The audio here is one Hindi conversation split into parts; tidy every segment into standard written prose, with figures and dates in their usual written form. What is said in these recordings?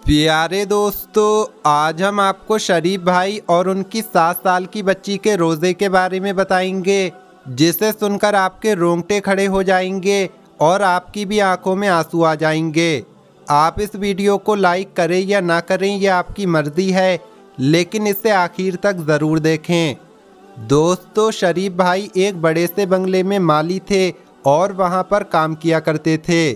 प्यारे दोस्तों, आज हम आपको शरीफ भाई और उनकी 7 साल की बच्ची के रोज़े के बारे में बताएंगे, जिसे सुनकर आपके रोंगटे खड़े हो जाएंगे और आपकी भी आंखों में आंसू आ जाएंगे। आप इस वीडियो को लाइक करें या ना करें यह आपकी मर्ज़ी है, लेकिन इसे आखिर तक ज़रूर देखें। दोस्तों, शरीफ भाई एक बड़े से बंगले में माली थे और वहाँ पर काम किया करते थे।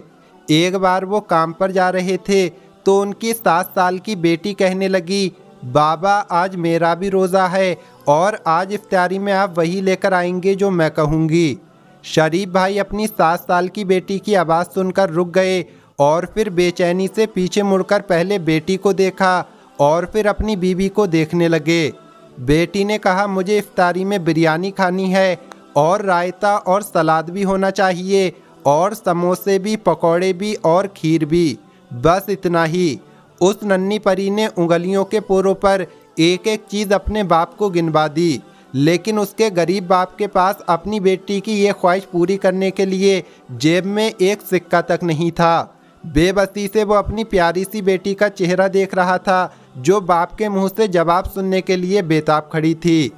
एक बार वो काम पर जा रहे थे तो उनकी 7 साल की बेटी कहने लगी, बाबा आज मेरा भी रोज़ा है और आज इफ्तारी में आप वही लेकर आएंगे जो मैं कहूँगी। शरीफ भाई अपनी 7 साल की बेटी की आवाज़ सुनकर रुक गए और फिर बेचैनी से पीछे मुड़कर पहले बेटी को देखा और फिर अपनी बीवी को देखने लगे। बेटी ने कहा, मुझे इफ्तारी में बिरयानी खानी है और रायता और सलाद भी होना चाहिए और समोसे भी, पकौड़े भी और खीर भी, बस इतना ही। उस नन्ही परी ने उंगलियों के पोरों पर एक एक चीज़ अपने बाप को गिनवा दी, लेकिन उसके गरीब बाप के पास अपनी बेटी की ये ख्वाहिश पूरी करने के लिए जेब में एक सिक्का तक नहीं था। बेबसी से वो अपनी प्यारी सी बेटी का चेहरा देख रहा था, जो बाप के मुंह से जवाब सुनने के लिए बेताब खड़ी थी।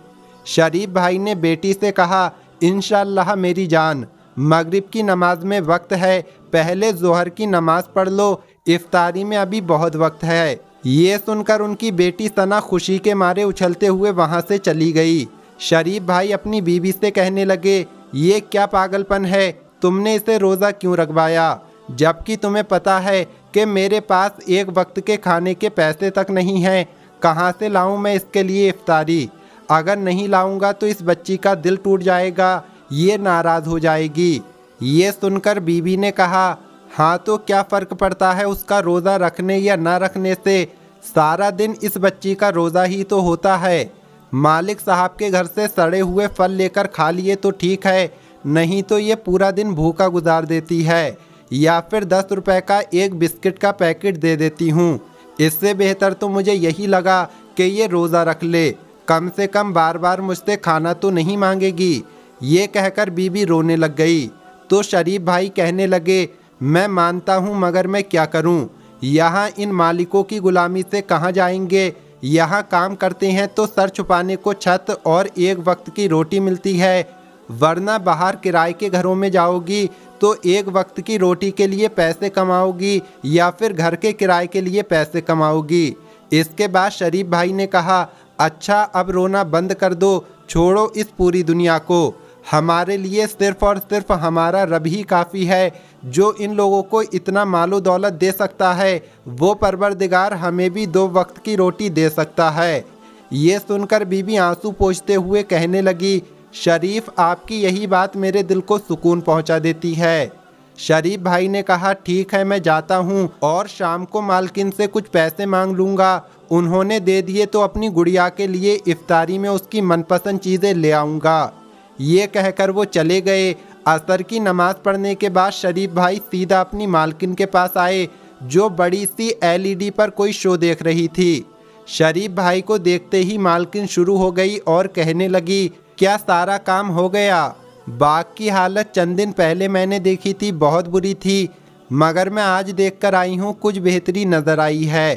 शरीफ भाई ने बेटी से कहा, इंशाअल्लाह मेरी जान, मगरिब की नमाज में वक्त है, पहले जोहर की नमाज पढ़ लो, इफ्तारी में अभी बहुत वक्त है। ये सुनकर उनकी बेटी सना खुशी के मारे उछलते हुए वहाँ से चली गई। शरीफ भाई अपनी बीवी से कहने लगे, ये क्या पागलपन है, तुमने इसे रोज़ा क्यों रखवाया, जबकि तुम्हें पता है कि मेरे पास एक वक्त के खाने के पैसे तक नहीं हैं। कहाँ से लाऊं मैं इसके लिए इफ्तारी? अगर नहीं लाऊंगा तो इस बच्ची का दिल टूट जाएगा, ये नाराज़ हो जाएगी। ये सुनकर बीवी ने कहा, हाँ तो क्या फ़र्क पड़ता है उसका रोज़ा रखने या ना रखने से, सारा दिन इस बच्ची का रोज़ा ही तो होता है। मालिक साहब के घर से सड़े हुए फल लेकर खा लिए तो ठीक है, नहीं तो ये पूरा दिन भूखा गुजार देती है, या फिर 10 रुपए का एक बिस्किट का पैकेट दे देती हूँ। इससे बेहतर तो मुझे यही लगा कि ये रोज़ा रख ले, कम से कम बार बार मुझसे खाना तो नहीं मांगेगी। ये कहकर बीवी रोने लग गई तो शरीफ भाई कहने लगे, मैं मानता हूँ मगर मैं क्या करूँ, यहाँ इन मालिकों की गुलामी से कहाँ जाएंगे। यहाँ काम करते हैं तो सर छुपाने को छत और एक वक्त की रोटी मिलती है, वरना बाहर किराए के घरों में जाओगी तो एक वक्त की रोटी के लिए पैसे कमाओगी या फिर घर के किराए के लिए पैसे कमाओगी। इसके बाद शरीफ भाई ने कहा, अच्छा अब रोना बंद कर दो, छोड़ो इस पूरी दुनिया को, हमारे लिए सिर्फ और सिर्फ हमारा रब ही काफ़ी है, जो इन लोगों को इतना मालो दौलत दे सकता है, वो परवरदिगार हमें भी 2 वक्त की रोटी दे सकता है। ये सुनकर बीबी आंसू पोंछते हुए कहने लगी, शरीफ आपकी यही बात मेरे दिल को सुकून पहुंचा देती है। शरीफ भाई ने कहा, ठीक है मैं जाता हूं और शाम को मालकिन से कुछ पैसे मांग लूँगा, उन्होंने दे दिए तो अपनी गुड़िया के लिए इफ्तारी में उसकी मनपसंद चीज़ें ले आऊँगा। ये कहकर वो चले गए। असर की नमाज पढ़ने के बाद शरीफ भाई सीधा अपनी मालकिन के पास आए, जो बड़ी सी LED पर कोई शो देख रही थी। शरीफ भाई को देखते ही मालकिन शुरू हो गई और कहने लगी, क्या सारा काम हो गया? बाग की हालत चंद दिन पहले मैंने देखी थी, बहुत बुरी थी, मगर मैं आज देखकर आई हूँ कुछ बेहतरी नज़र आई है।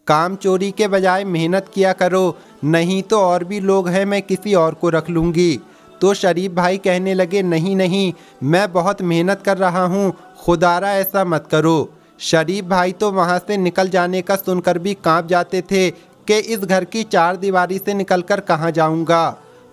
काम चोरी के बजाय मेहनत किया करो, नहीं तो और भी लोग हैं, मैं किसी और को रख लूँगी। तो शरीफ भाई कहने लगे, नहीं नहीं, मैं बहुत मेहनत कर रहा हूँ, खुदारा ऐसा मत करो। शरीफ भाई तो वहाँ से निकल जाने का सुनकर भी कांप जाते थे कि इस घर की 4 दीवारी से निकलकर कहाँ जाऊँगा।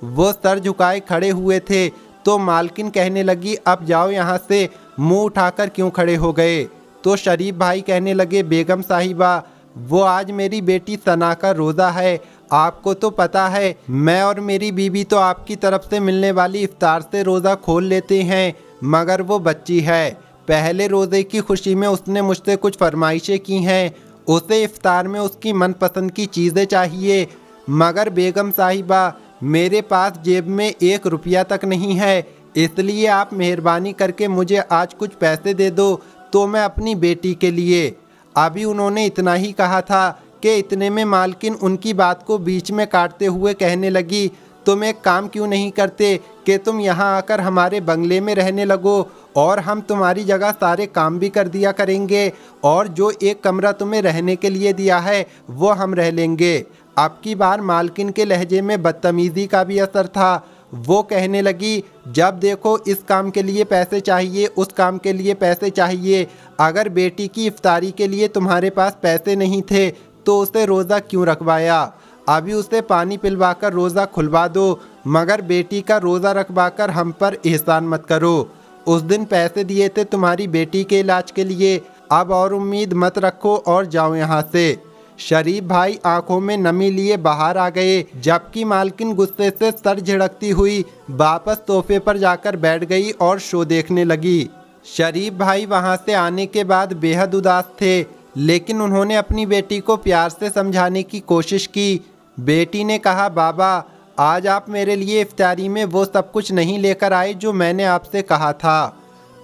वो सर झुकाए खड़े हुए थे तो मालकिन कहने लगी, अब जाओ यहाँ से, मुंह उठाकर क्यों खड़े हो गए? तो शरीफ भाई कहने लगे, बेगम साहिबा, वो आज मेरी बेटी सना का रोज़ा है, आपको तो पता है मैं और मेरी बीवी तो आपकी तरफ से मिलने वाली इफ्तार से रोज़ा खोल लेते हैं, मगर वो बच्ची है, पहले रोज़े की खुशी में उसने मुझसे कुछ फरमाइशें की हैं, उसे इफ्तार में उसकी मनपसंद की चीज़ें चाहिए, मगर बेगम साहिबा मेरे पास जेब में 1 रुपया तक नहीं है, इसलिए आप मेहरबानी करके मुझे आज कुछ पैसे दे दो तो मैं अपनी बेटी के लिए। अभी उन्होंने इतना ही कहा था कि इतने में मालकिन उनकी बात को बीच में काटते हुए कहने लगी, तुम एक काम क्यों नहीं करते कि तुम यहाँ आकर हमारे बंगले में रहने लगो और हम तुम्हारी जगह सारे काम भी कर दिया करेंगे और जो एक कमरा तुम्हें रहने के लिए दिया है वो हम रह लेंगे। अब की बार मालकिन के लहजे में बदतमीज़ी का भी असर था। वो कहने लगी, जब देखो इस काम के लिए पैसे चाहिए, उस काम के लिए पैसे चाहिए। अगर बेटी की इफ्तारी के लिए तुम्हारे पास पैसे नहीं थे तो उसे रोज़ा क्यों रखवाया? अभी उसे पानी पिलवाकर रोज़ा खुलवा दो, मगर बेटी का रोज़ा रखवाकर हम पर एहसान मत करो। उस दिन पैसे दिए थे तुम्हारी बेटी के इलाज के लिए, अब और उम्मीद मत रखो और जाओ यहाँ से। शरीफ भाई आंखों में नमी लिए बाहर आ गए, जबकि मालकिन गुस्से से सर झिड़कती हुई वापस सोफे पर जाकर बैठ गई और शो देखने लगी। शरीफ भाई वहाँ से आने के बाद बेहद उदास थे, लेकिन उन्होंने अपनी बेटी को प्यार से समझाने की कोशिश की। बेटी ने कहा, बाबा आज आप मेरे लिए इफ्तारी में वो सब कुछ नहीं लेकर आए जो मैंने आपसे कहा था।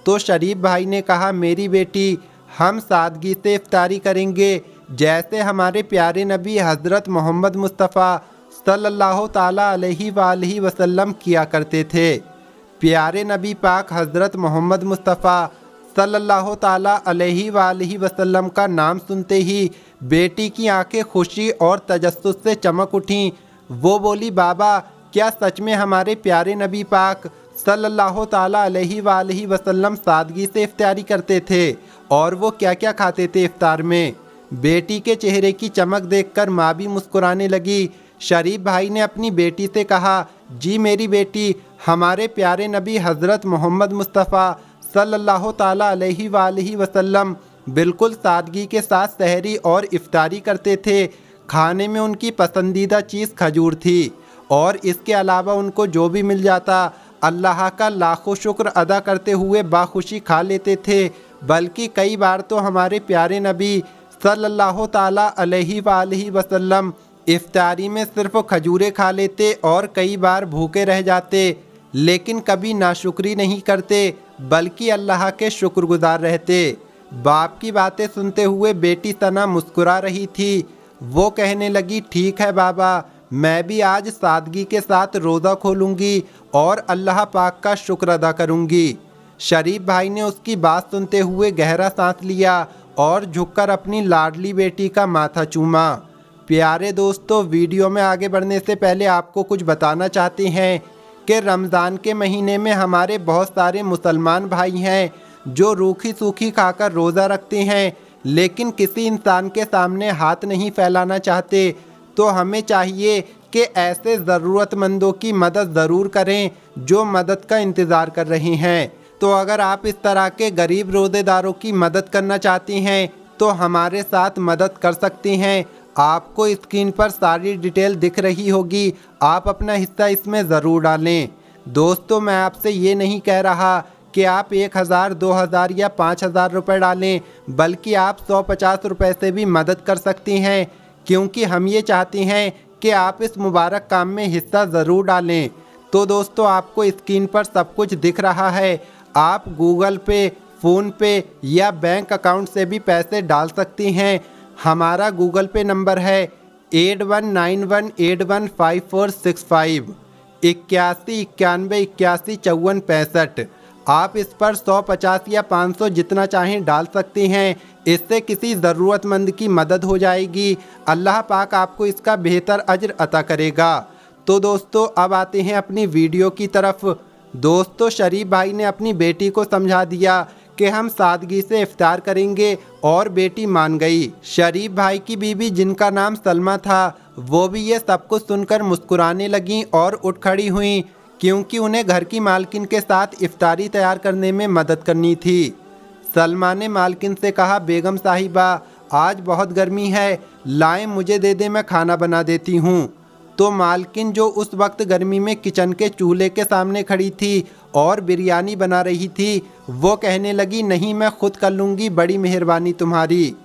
तो शरीफ भाई ने कहा, मेरी बेटी, हम सादगी से इफ्तारी करेंगे जैसे हमारे प्यारे नबी हज़रत मोहम्मद मुस्तफ़ा सल्लल्लाहु ताला अलैहि वसल्लम किया करते थे। प्यारे नबी पाक हज़रत मोहम्मद मुस्तफ़ा सल्लल्लाहु ताला अलैहि वसल्लम का नाम सुनते ही बेटी की आंखें खुशी और तजस्सुस से चमक उठीं। वो बोली, बाबा क्या सच में हमारे प्यारे नबी पाक सल्लल्लाहु ताला अलैहि वसल्लम सादगी से इफ्तारी करते थे, और वो क्या क्या खाते थे इफ्तार में? बेटी के चेहरे की चमक देखकर माँ भी मुस्कुराने लगी। शरीफ भाई ने अपनी बेटी से कहा, जी मेरी बेटी, हमारे प्यारे नबी हज़रत मोहम्मद मुस्तफ़ा सल्लल्लाहु ताला अलैहि वसल्लम बिल्कुल सादगी के साथ सहरी और इफ्तारी करते थे। खाने में उनकी पसंदीदा चीज़ खजूर थी और इसके अलावा उनको जो भी मिल जाता अल्लाह का लाखों शुक्र अदा करते हुए बाखुशी खा लेते थे। बल्कि कई बार तो हमारे प्यारे नबी सल्लल्लाहु ताला अलैहि वसल्लम इफ्तारी में सिर्फ खजूरें खा लेते और कई बार भूखे रह जाते, लेकिन कभी नाशुक्री नहीं करते बल्कि अल्लाह के शुक्रगुजार रहते। बाप की बातें सुनते हुए बेटी सना मुस्कुरा रही थी। वो कहने लगी, ठीक है बाबा, मैं भी आज सादगी के साथ रोज़ा खोलूँगी और अल्लाह पाक का शुक्र अदा करूँगी। शरीफ भाई ने उसकी बात सुनते हुए गहरा सांस लिया और झुककर अपनी लाडली बेटी का माथा चूमा। प्यारे दोस्तों, वीडियो में आगे बढ़ने से पहले आपको कुछ बताना चाहते हैं कि रमज़ान के महीने में हमारे बहुत सारे मुसलमान भाई हैं जो रूखी सूखी खाकर रोज़ा रखते हैं, लेकिन किसी इंसान के सामने हाथ नहीं फैलाना चाहते। तो हमें चाहिए कि ऐसे ज़रूरतमंदों की मदद ज़रूर करें जो मदद का इंतज़ार कर रहे हैं। तो अगर आप इस तरह के गरीब रोज़ेदारों की मदद करना चाहते हैं तो हमारे साथ मदद कर सकते हैं। आपको स्क्रीन पर सारी डिटेल दिख रही होगी, आप अपना हिस्सा इसमें ज़रूर डालें। दोस्तों, मैं आपसे ये नहीं कह रहा कि आप 1000, 2000 या 5000 रुपये डालें, बल्कि आप 150 रुपये से भी मदद कर सकते हैं, क्योंकि हम ये चाहते हैं कि आप इस मुबारक काम में हिस्सा ज़रूर डालें। तो दोस्तों, आपको स्क्रीन पर सब कुछ दिख रहा है। आप गूगल पे, फ़ोन पे या बैंक अकाउंट से भी पैसे डाल सकते हैं। हमारा गूगल पे नंबर है 8191815465 8191815465। आप इस पर 100, 50 या 500 जितना चाहें डाल सकते हैं। इससे किसी ज़रूरतमंद की मदद हो जाएगी। अल्लाह पाक आपको इसका बेहतर अज्र अता करेगा। तो दोस्तों, अब आते हैं अपनी वीडियो की तरफ। दोस्तों, शरीफ भाई ने अपनी बेटी को समझा दिया कि हम सादगी से इफ्तार करेंगे और बेटी मान गई। शरीफ भाई की बीवी, जिनका नाम सलमा था, वो भी ये सब कुछ सुनकर मुस्कुराने लगीं और उठ खड़ी हुईं, क्योंकि उन्हें घर की मालकिन के साथ इफ्तारी तैयार करने में मदद करनी थी। सलमा ने मालकिन से कहा, बेगम साहिबा, आज बहुत गर्मी है, लाएं मुझे दे दे, मैं खाना बना देती हूँ। तो मालकिन, जो उस वक्त गर्मी में किचन के चूल्हे के सामने खड़ी थी और बिरयानी बना रही थी, वो कहने लगी, नहीं, मैं खुद कर लूँगी, बड़ी मेहरबानी तुम्हारी।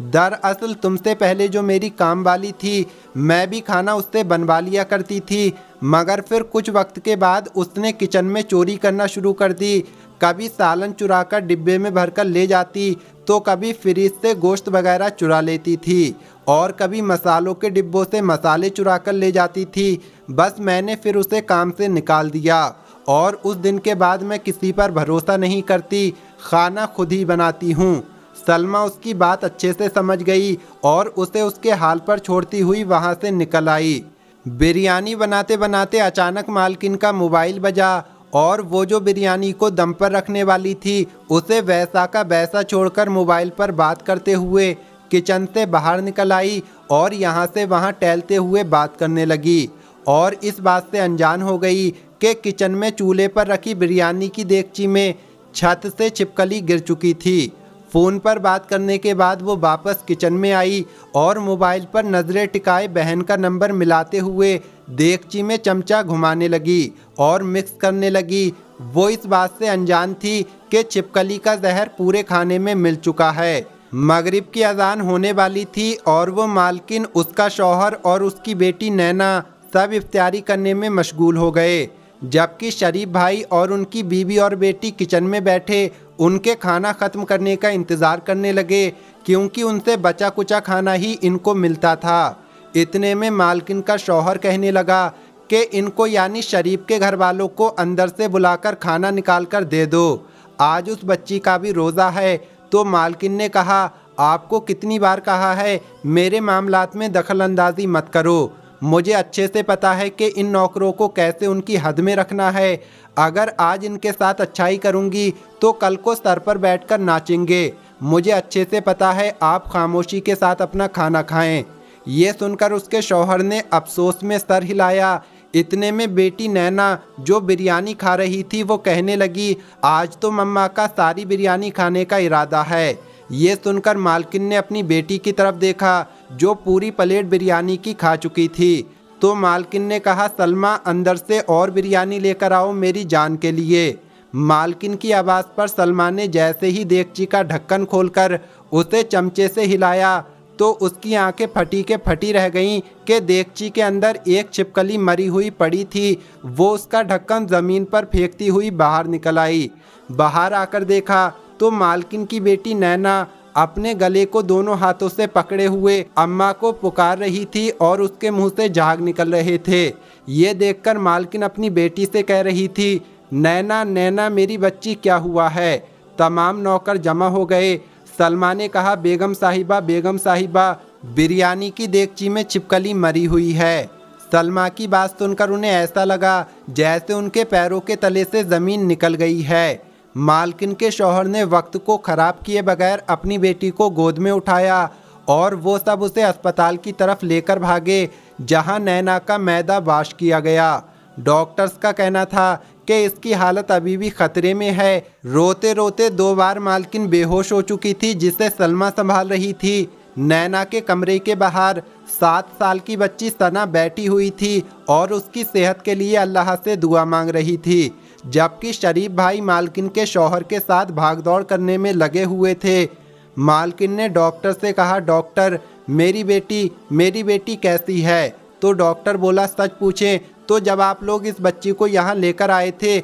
दरअसल तुमसे पहले जो मेरी काम वाली थी, मैं भी खाना उससे बनवा लिया करती थी, मगर फिर कुछ वक्त के बाद उसने किचन में चोरी करना शुरू कर दी। कभी सालन चुरा कर डिब्बे में भरकर ले जाती, तो कभी फ्रिज से गोश्त वगैरह चुरा लेती थी और कभी मसालों के डिब्बों से मसाले चुरा कर ले जाती थी। बस मैंने फिर उसे काम से निकाल दिया और उस दिन के बाद मैं किसी पर भरोसा नहीं करती, खाना खुद ही बनाती हूँ। सलमा उसकी बात अच्छे से समझ गई और उसे उसके हाल पर छोड़ती हुई वहाँ से निकल आई। बिरयानी बनाते बनाते अचानक मालकिन का मोबाइल बजा और वो जो बिरयानी को दम पर रखने वाली थी उसे वैसा का वैसा छोड़कर मोबाइल पर बात करते हुए किचन से बाहर निकल आई और यहाँ से वहाँ टहलते हुए बात करने लगी और इस बात से अनजान हो गई कि किचन में चूल्हे पर रखी बिरयानी की देगची में छत से छिपकली गिर चुकी थी। फ़ोन पर बात करने के बाद वो वापस किचन में आई और मोबाइल पर नज़रें टिकाए बहन का नंबर मिलाते हुए देगची में चमचा घुमाने लगी और मिक्स करने लगी। वो इस बात से अनजान थी कि छिपकली का जहर पूरे खाने में मिल चुका है। मगरिब की अजान होने वाली थी और वो मालकिन, उसका शौहर और उसकी बेटी नैना सब इफ्तारी करने में मशगूल हो गए, जबकि शरीफ भाई और उनकी बीवी और बेटी किचन में बैठे उनके खाना ख़त्म करने का इंतज़ार करने लगे, क्योंकि उनसे बचा कुचा खाना ही इनको मिलता था। इतने में मालकिन का शौहर कहने लगा कि इनको यानी शरीफ के घर वालों को अंदर से बुलाकर खाना निकाल कर दे दो, आज उस बच्ची का भी रोज़ा है। तो मालकिन ने कहा, आपको कितनी बार कहा है मेरे मामलात में दखल अंदाजी मत करो, मुझे अच्छे से पता है कि इन नौकरों को कैसे उनकी हद में रखना है। अगर आज इनके साथ अच्छाई करूंगी तो कल को सर पर बैठकर नाचेंगे। मुझे अच्छे से पता है, आप खामोशी के साथ अपना खाना खाएं। ये सुनकर उसके शौहर ने अफसोस में सर हिलाया। इतने में बेटी नैना जो बिरयानी खा रही थी वो कहने लगी, आज तो मम्मा का सारी बिरयानी खाने का इरादा है। ये सुनकर मालकिन ने अपनी बेटी की तरफ देखा जो पूरी प्लेट बिरयानी की खा चुकी थी। तो मालकिन ने कहा, सलमा अंदर से और बिरयानी लेकर आओ मेरी जान के लिए। मालकिन की आवाज़ पर सलमा ने जैसे ही देगची का ढक्कन खोलकर उसे चमचे से हिलाया तो उसकी आंखें फटी के फटी रह गईं कि देगची के अंदर एक छिपकली मरी हुई पड़ी थी। वो उसका ढक्कन ज़मीन पर फेंकती हुई बाहर निकल आई। बाहर आकर देखा तो मालकिन की बेटी नैना अपने गले को दोनों हाथों से पकड़े हुए अम्मा को पुकार रही थी और उसके मुंह से झाग निकल रहे थे। ये देखकर मालकिन अपनी बेटी से कह रही थी, नैना नैना मेरी बच्ची क्या हुआ है। तमाम नौकर जमा हो गए। सलमा ने कहा, बेगम साहिबा बिरयानी की देगची में छिपकली मरी हुई है। सलमा की बात सुनकर उन्हें ऐसा लगा जैसे उनके पैरों के तले से ज़मीन निकल गई है। मालकिन के शौहर ने वक्त को ख़राब किए बगैर अपनी बेटी को गोद में उठाया और वो सब उसे अस्पताल की तरफ लेकर भागे, जहां नैना का मैदा वाश किया गया। डॉक्टर्स का कहना था कि इसकी हालत अभी भी खतरे में है। रोते रोते 2 बार मालकिन बेहोश हो चुकी थी, जिसे सलमा संभाल रही थी। नैना के कमरे के बाहर 7 साल की बच्ची सना बैठी हुई थी और उसकी सेहत के लिए अल्लाह से दुआ मांग रही थी, जबकि शरीफ भाई मालकिन के शौहर के साथ भागदौड़ करने में लगे हुए थे। मालकिन ने डॉक्टर से कहा, डॉक्टर मेरी बेटी कैसी है। तो डॉक्टर बोला, सच पूछें तो जब आप लोग इस बच्ची को यहाँ लेकर आए थे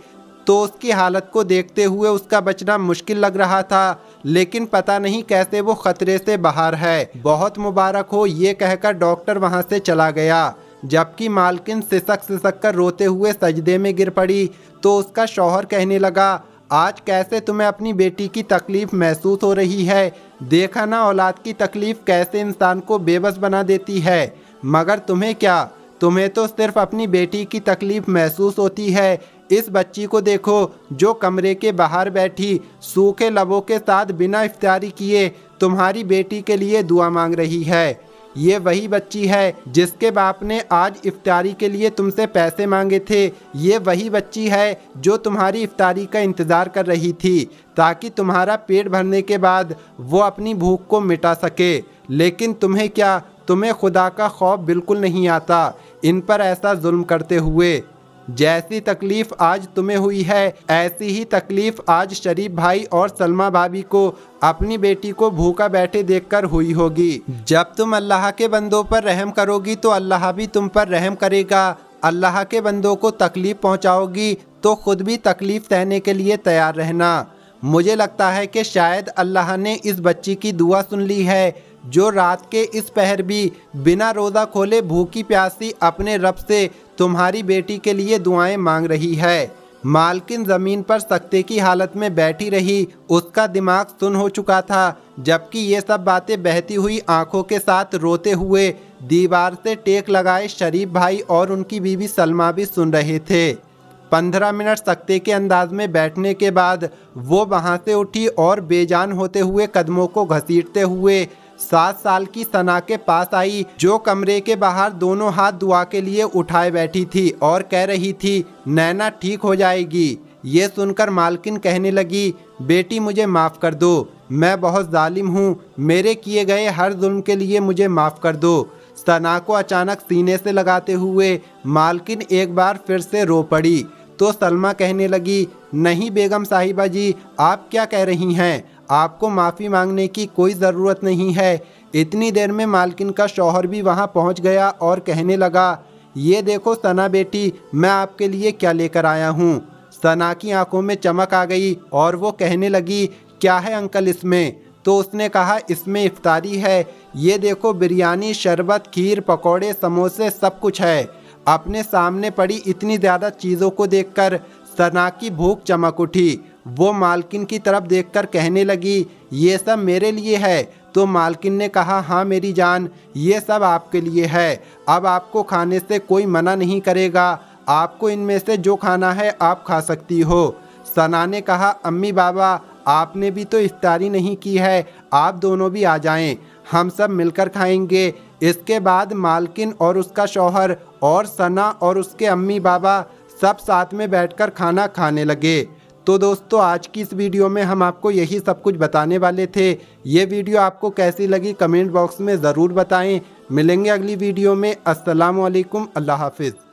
तो उसकी हालत को देखते हुए उसका बचना मुश्किल लग रहा था, लेकिन पता नहीं कैसे वो खतरे से बाहर है। बहुत मुबारक हो, ये कहकर डॉक्टर वहाँ से चला गया। जबकि मालकिन सिसक कर रोते हुए सजदे में गिर पड़ी तो उसका शौहर कहने लगा, आज कैसे तुम्हें अपनी बेटी की तकलीफ़ महसूस हो रही है। देखा ना औलाद की तकलीफ़ कैसे इंसान को बेबस बना देती है। मगर तुम्हें क्या, तुम्हें तो सिर्फ अपनी बेटी की तकलीफ़ महसूस होती है। इस बच्ची को देखो जो कमरे के बाहर बैठी सूखे लबों के साथ बिना इफ्तारी किए तुम्हारी बेटी के लिए दुआ मांग रही है। ये वही बच्ची है जिसके बाप ने आज इफ्तारी के लिए तुमसे पैसे मांगे थे। ये वही बच्ची है जो तुम्हारी इफ्तारी का इंतज़ार कर रही थी ताकि तुम्हारा पेट भरने के बाद वो अपनी भूख को मिटा सके। लेकिन तुम्हें क्या, तुम्हें खुदा का खौफ बिल्कुल नहीं आता इन पर ऐसा जुल्म करते हुए। जैसी तकलीफ़ आज तुम्हें हुई है ऐसी ही तकलीफ़ आज शरीफ भाई और सलमा भाभी को अपनी बेटी को भूखा बैठे देखकर हुई होगी। जब तुम अल्लाह के बंदों पर रहम करोगी तो अल्लाह भी तुम पर रहम करेगा। अल्लाह के बंदों को तकलीफ़ पहुंचाओगी तो खुद भी तकलीफ़ सहने के लिए तैयार रहना। मुझे लगता है कि शायद अल्लाह ने इस बच्ची की दुआ सुन ली है जो रात के इस पहर भी बिना रोज़ा खोले भूखी प्यासी अपने रब से तुम्हारी बेटी के लिए दुआएं मांग रही है। मालकिन जमीन पर सख्ते की हालत में बैठी रही। उसका दिमाग सुन हो चुका था, जबकि ये सब बातें बहती हुई आंखों के साथ रोते हुए दीवार से टेक लगाए शरीफ भाई और उनकी बीवी सलमा भी सुन रहे थे। 15 मिनट सख्ते के अंदाज में बैठने के बाद वो वहाँ से उठी और बेजान होते हुए कदमों को घसीटते हुए 7 साल की सना के पास आई, जो कमरे के बाहर दोनों हाथ दुआ के लिए उठाए बैठी थी और कह रही थी, नैना ठीक हो जाएगी। ये सुनकर मालकिन कहने लगी, बेटी मुझे माफ़ कर दो, मैं बहुत जालिम हूँ, मेरे किए गए हर जुल्म के लिए मुझे माफ़ कर दो। सना को अचानक सीने से लगाते हुए मालकिन एक बार फिर से रो पड़ी तो सलमा कहने लगी, नहीं बेगम साहिबा जी, आप क्या कह रही हैं, आपको माफ़ी मांगने की कोई ज़रूरत नहीं है। इतनी देर में मालकिन का शौहर भी वहाँ पहुँच गया और कहने लगा, ये देखो सना बेटी, मैं आपके लिए क्या लेकर आया हूँ। सना की आंखों में चमक आ गई और वो कहने लगी, क्या है अंकल इसमें? तो उसने कहा, इसमें इफ्तारी है, ये देखो बिरयानी, शरबत, खीर, पकौड़े, समोसे, सब कुछ है। अपने सामने पड़ी इतनी ज़्यादा चीज़ों को देखकर सना की भूख चमक उठी। वो मालकिन की तरफ देखकर कहने लगी, ये सब मेरे लिए है? तो मालकिन ने कहा, हाँ मेरी जान, ये सब आपके लिए है। अब आपको खाने से कोई मना नहीं करेगा, आपको इनमें से जो खाना है आप खा सकती हो। सना ने कहा, अम्मी बाबा, आपने भी तो इफ्तारी नहीं की है, आप दोनों भी आ जाएं, हम सब मिलकर खाएंगे। इसके बाद मालकिन और उसका शौहर और सना और उसके अम्मी बाबा सब साथ में बैठकर खाना खाने लगे। तो दोस्तों, आज की इस वीडियो में हम आपको यही सब कुछ बताने वाले थे। ये वीडियो आपको कैसी लगी कमेंट बॉक्स में ज़रूर बताएं। मिलेंगे अगली वीडियो में। अस्सलाम वालेकुम, अल्लाह हाफिज़।